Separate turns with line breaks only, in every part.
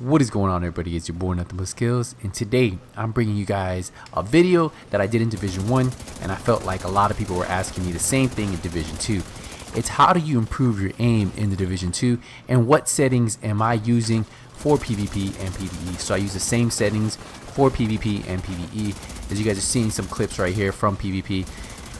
What is going on, everybody? It's your boy Nothing But Skills, and today I'm bringing you guys a video that I did in Division 1, and I felt like a lot of people were asking me the same thing in Division 2. It's how do you improve your aim in the Division 2, and what settings am I using for PvP and PvE. So I use the same settings for PvP and PvE. As you guys are seeing some clips right here from PvP,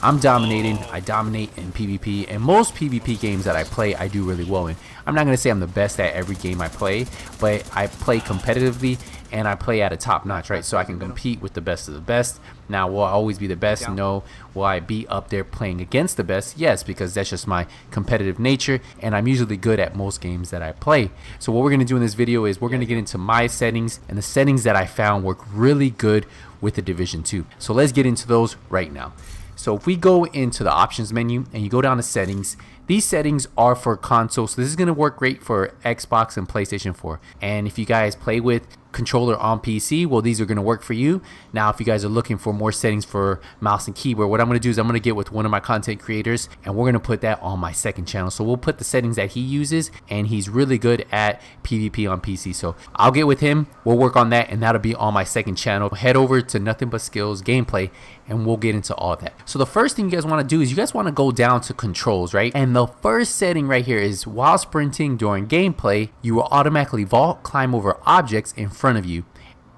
I'm dominating. I dominate in PvP, and most PvP games that I play, I do really well in. I'm not going to say I'm the best at every game I play, but I play competitively and I play at a top notch, right? So I can compete with the best of the best. Now, will I always be the best? No. Will I be up there playing against the best? Yes, because that's just my competitive nature, and I'm usually good at most games that I play. So what we're going to do in this video is we're going to get into my settings and the settings that I found work really good with the Division 2. So let's get into those right now. So if we go into the options menu and you go down to settings, these settings are for console. So this is going to work great for Xbox and PlayStation 4. And if you guys play with controller on PC, well, these are going to work for you. Now, if you guys are looking for more settings for mouse and keyboard, what I'm going to do is I'm going to get with one of my content creators and we're going to put that on my second channel. So we'll put the settings that he uses, and he's really good at PvP on PC. So I'll get with him, we'll work on that, and that'll be on my second channel. Head over to Nothing But Skills Gameplay and we'll get into all that. So the first thing you guys want to do is you guys want to go down to controls, right? And the first setting right here is while sprinting during gameplay, you will automatically vault, climb over objects in front of you,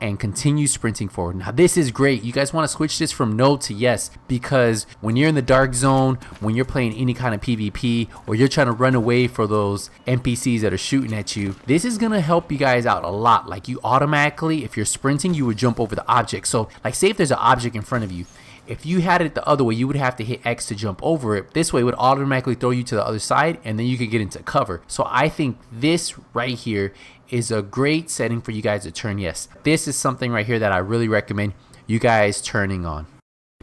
and continue sprinting forward. Now this is great. You guys want to switch this from no to yes, because when you're in the dark zone, when you're playing any kind of PvP, or you're trying to run away for those NPCs that are shooting at you, this is gonna help you guys out a lot. Like, you automatically, if you're sprinting, you would jump over the object. So like, say if there's an object in front of you, if you had it the other way, you would have to hit X to jump over it. This way it would automatically throw you to the other side, and then you could get into cover. So I think this right here is a great setting for you guys to turn yes. This is something right here that I really recommend you guys turning on.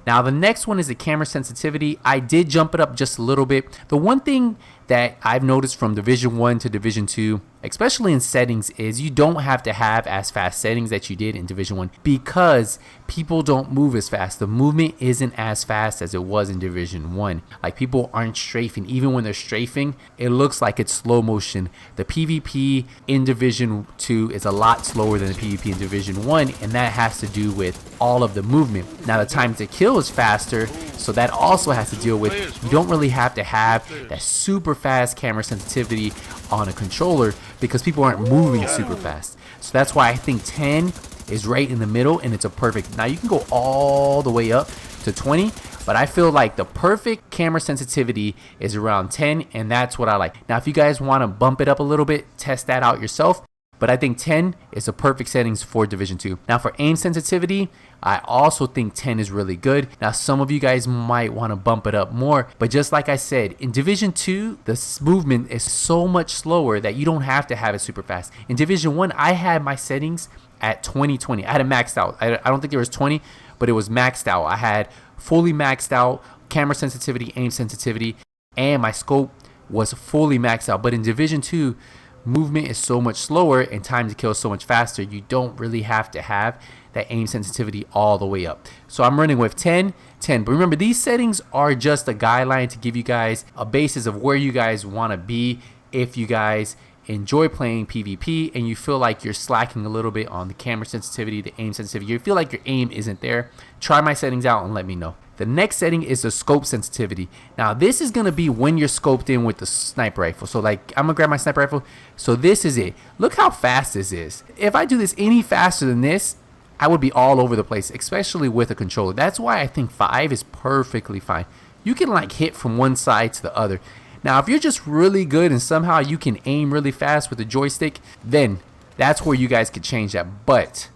Now the next one is the camera sensitivity. I did jump it up just a little bit. The one thing that I've noticed from Division 1 to Division 2, especially in settings, is you don't have to have as fast settings that you did in Division 1 because people don't move as fast. The movement isn't as fast as it was in Division 1. Like, people aren't strafing. Even when they're strafing, it looks like it's slow motion. The PvP in Division 2 is a lot slower than the PvP in Division 1, and that has to do with all of the movement. Now the time to kill is faster, so that also has to deal with, you don't really have to have that super fast camera sensitivity on a controller because people aren't moving super fast. So that's why I think 10 is right in the middle, and it's a perfect. Now you can go all the way up to 20, but I feel like the perfect camera sensitivity is around 10, and that's what I like. Now if you guys want to bump it up a little bit, test that out yourself. But I think 10 is a perfect settings for Division 2. Now for aim sensitivity, I also think 10 is really good. Now some of you guys might want to bump it up more, but just like I said, in Division 2, the movement is so much slower that you don't have to have it super fast. In Division 1, I had my settings at 20/20. I had it maxed out. I don't think there was 20, but it was maxed out. I had fully maxed out camera sensitivity, aim sensitivity, and my scope was fully maxed out. But in Division 2, movement is so much slower and time to kill is so much faster. You don't really have to have that aim sensitivity all the way up. So I'm running with 10. But remember, these settings are just a guideline to give you guys a basis of where you guys want to be if you guys enjoy playing PvP and you feel like you're slacking a little bit on the camera sensitivity, the aim sensitivity, you feel like your aim isn't there. Try my settings out and let me know. The next setting is the scope sensitivity. Now this is gonna be when you're scoped in with the sniper rifle. So like, I'm gonna grab my sniper rifle. So this is it. Look how fast this is. If I do this any faster than this, I would be all over the place, especially with a controller. That's why I think 5 is perfectly fine. You can like hit from one side to the other. Now if you're just really good and somehow you can aim really fast with the joystick, then that's where you guys could change that. But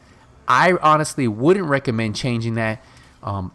I honestly wouldn't recommend changing that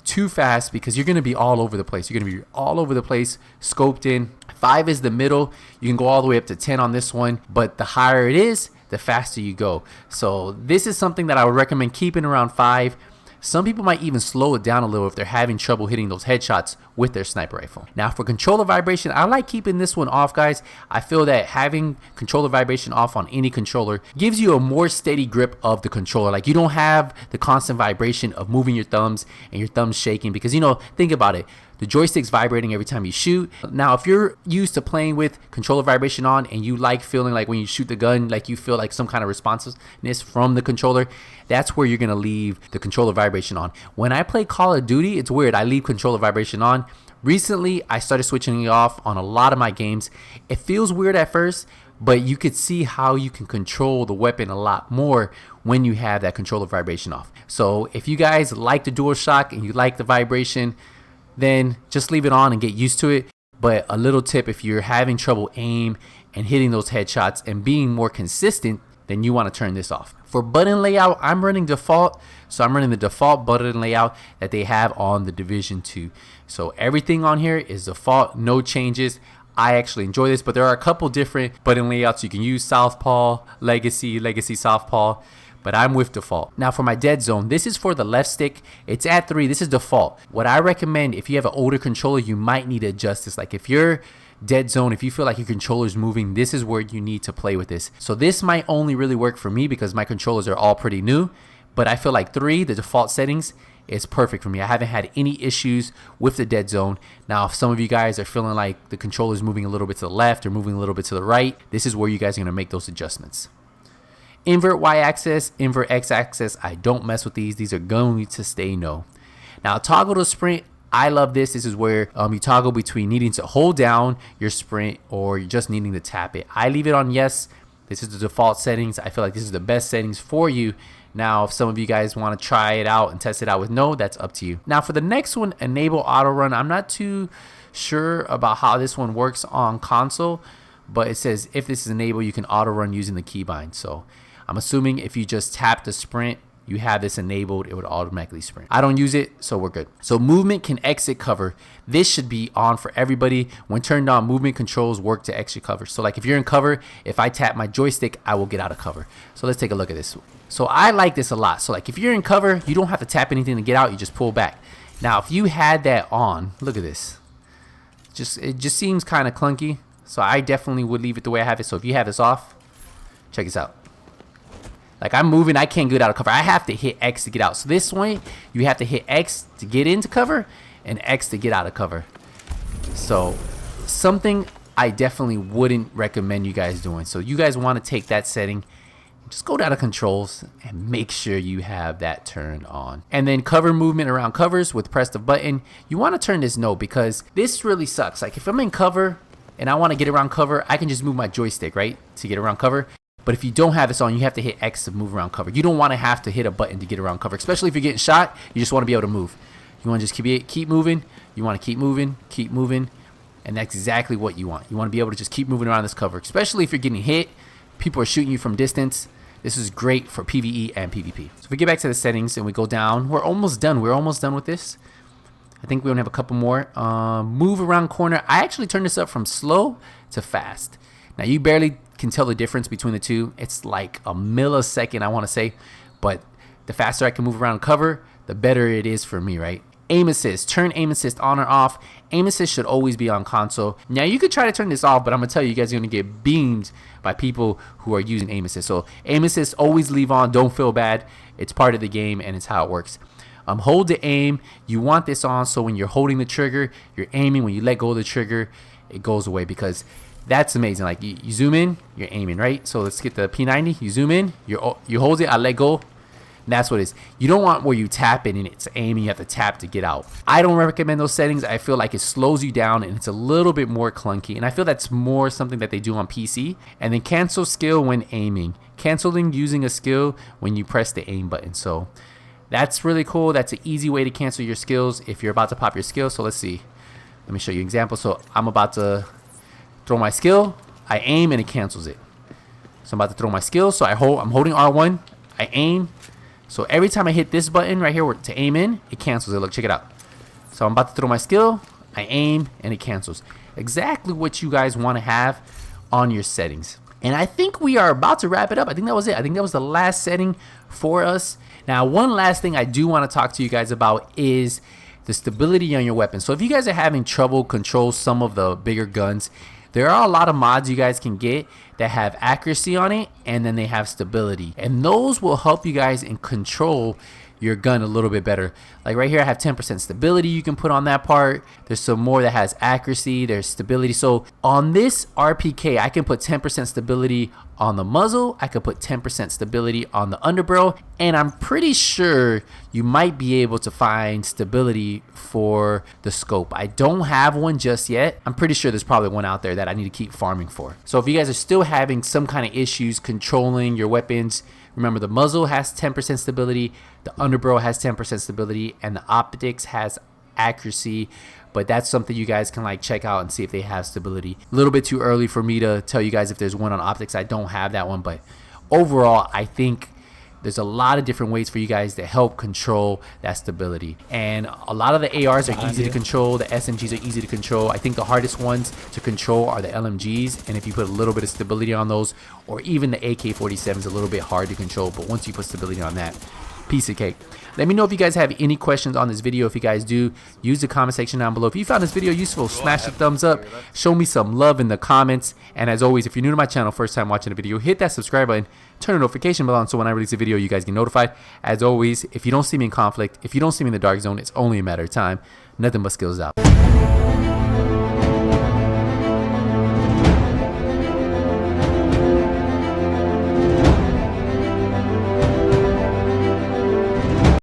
too fast, because you're going to be all over the place. You're going to be all over the place, scoped in. 5 is the middle. You can go all the way up to 10 on this one, but the higher it is, the faster you go. So this is something that I would recommend keeping around 5. Some people might even slow it down a little if they're having trouble hitting those headshots with their sniper rifle. Now for controller vibration, I like keeping this one off, guys. I feel that having controller vibration off on any controller gives you a more steady grip of the controller. Like you don't have the constant vibration of moving your thumbs and your thumbs shaking, because you know, think about it. The joystick's vibrating every time you shoot. Now, if you're used to playing with controller vibration on and you like feeling like when you shoot the gun, like you feel like some kind of responsiveness from the controller, that's where you're gonna leave the controller vibration on. When I play Call of Duty, it's weird. I leave controller vibration on. Recently, I started switching it off on a lot of my games. It feels weird at first, but you could see how you can control the weapon a lot more when you have that controller vibration off. So if you guys like the DualShock and you like the vibration, then just leave it on and get used to it. But a little tip, if you're having trouble aim and hitting those headshots and being more consistent, then you want to turn this off. For button layout, I'm running default. So I'm running the default button layout that they have on the Division 2. So everything on here is default, no changes. I actually enjoy this, but there are a couple different button layouts you can use: Southpaw, Legacy, Legacy Southpaw, but I'm with default. Now for my dead zone, this is for the left stick. It's at 3. This is default. What I recommend, if you have an older controller, you might need to adjust this. Like if you're dead zone, if you feel like your controller's moving, this is where you need to play with this. So this might only really work for me because my controllers are all pretty new, but I feel like 3, the default settings, is perfect for me. I haven't had any issues with the dead zone. Now, if some of you guys are feeling like the controller's moving a little bit to the left or moving a little bit to the right, this is where you guys are gonna make those adjustments. Invert y-axis, invert x-axis, I don't mess with these. These are going to stay no. Now toggle to sprint, I love this. This is where you toggle between needing to hold down your sprint or you're just needing to tap it. I leave it on yes. This is the default settings. I feel like this is the best settings for you. Now, if some of you guys want to try it out and test it out with no, that's up to you. Now for the next one, enable auto run. I'm not too sure about how this one works on console, but it says if this is enabled, you can auto run using the keybind. So I'm assuming if you just tap the sprint, you have this enabled, it would automatically sprint. I don't use it, so we're good. So movement can exit cover. This should be on for everybody. When turned on, movement controls work to exit cover. So like if you're in cover, if I tap my joystick, I will get out of cover. So let's take a look at this. So I like this a lot. So like if you're in cover, you don't have to tap anything to get out, you just pull back. Now if you had that on, look at this. It just seems kind of clunky. So I definitely would leave it the way I have it. So if you have this off, check this out. Like I'm moving, I can't get out of cover. I have to hit X to get out. So this way, you have to hit X to get into cover and X to get out of cover. So something I definitely wouldn't recommend you guys doing. So you guys want to take that setting, just go down to controls and make sure you have that turned on. And then cover movement around covers with press the button. You want to turn this no, because this really sucks. Like if I'm in cover and I want to get around cover, I can just move my joystick, right, to get around cover. But if you don't have this on, you have to hit X to move around cover. You don't want to have to hit a button to get around cover, especially if you're getting shot. You just want to be able to move. You want to just keep moving. You want to keep moving, and that's exactly what you want. You want to be able to just keep moving around this cover, especially if you're getting hit. People are shooting you from distance. This is great for PvE and PvP. So if we get back to the settings and we go down, we're almost done. We're almost done with this. I think we only have a couple more. Move around corner. I actually turned this up from slow to fast. Now you barely can tell the difference between the two. It's like a millisecond, I want to say, but the faster I can move around cover, the better it is for me, right? Aim assist, turn aim assist on or off. Aim assist should always be on console. Now you could try to turn this off, but I'm gonna tell you, you guys are gonna get beamed by people who are using aim assist. So aim assist always leave on. Don't feel bad. It's part of the game and it's how it works. Hold to aim. You want this on so when you're holding the trigger, you're aiming. When you let go of the trigger, it goes away, because that's amazing. Like you zoom in, you're aiming, right? So let's get the P90. You zoom in, you hold it, I let go. That's what it is. You don't want where you tap it and it's aiming, you have to tap to get out. I don't recommend those settings. I feel like it slows you down and it's a little bit more clunky. And I feel that's more something that they do on PC. And then cancel skill when aiming. Canceling using a skill when you press the aim button. So that's really cool. That's an easy way to cancel your skills if you're about to pop your skill. So let's see. Let me show you an example. So I'm about to throw my skill, I aim and it cancels it. So I'm about to throw my skill, so I'm holding R1, I aim. So every time I hit this button right here to aim in, it cancels it. Look, check it out. So I'm about to throw my skill, I aim and it cancels. Exactly what you guys want to have on your settings. And I think we are about to wrap it up. I think that was it. I think that was the last setting for us. Now, one last thing I do want to talk to you guys about is the stability on your weapon. So if you guys are having trouble control some of the bigger guns, there are a lot of mods you guys can get that have accuracy on it, and then they have stability, and those will help you guys in control your gun a little bit better. Like right here I have 10% stability you can put on that part. There's some more that has accuracy, there's stability. So on this RPK I can put 10% stability on the muzzle, I could put 10% stability on the underbarrel, and I'm pretty sure you might be able to find stability for the scope. I don't have one just yet. I'm pretty sure there's probably one out there that I need to keep farming for. So if you guys are still having some kind of issues controlling your weapons, remember the muzzle has 10% stability, the underbarrel has 10% stability, and the optics has accuracy. But that's something you guys can like check out and see if they have stability. A little bit too early for me to tell you guys if there's one on optics. I don't have that one, but overall I think there's a lot of different ways for you guys to help control that stability. And a lot of the ARs are easy to control, the SMGs are easy to control. I think the hardest ones to control are the LMGs, and if you put a little bit of stability on those, or even the AK-47 is a little bit hard to control, but once you put stability on that, piece of cake. Let me know if you guys have any questions on this video. If you guys do, use the comment section down below. If you found this video useful, smash the thumbs up, show me some love in the comments, and as always, if you're new to my channel, first time watching a video, hit that subscribe button, turn the notification bell on so when I release a video you guys get notified. As always, if you don't see me in conflict, if you don't see me in the dark zone, it's only a matter of time. Nothing but skills out.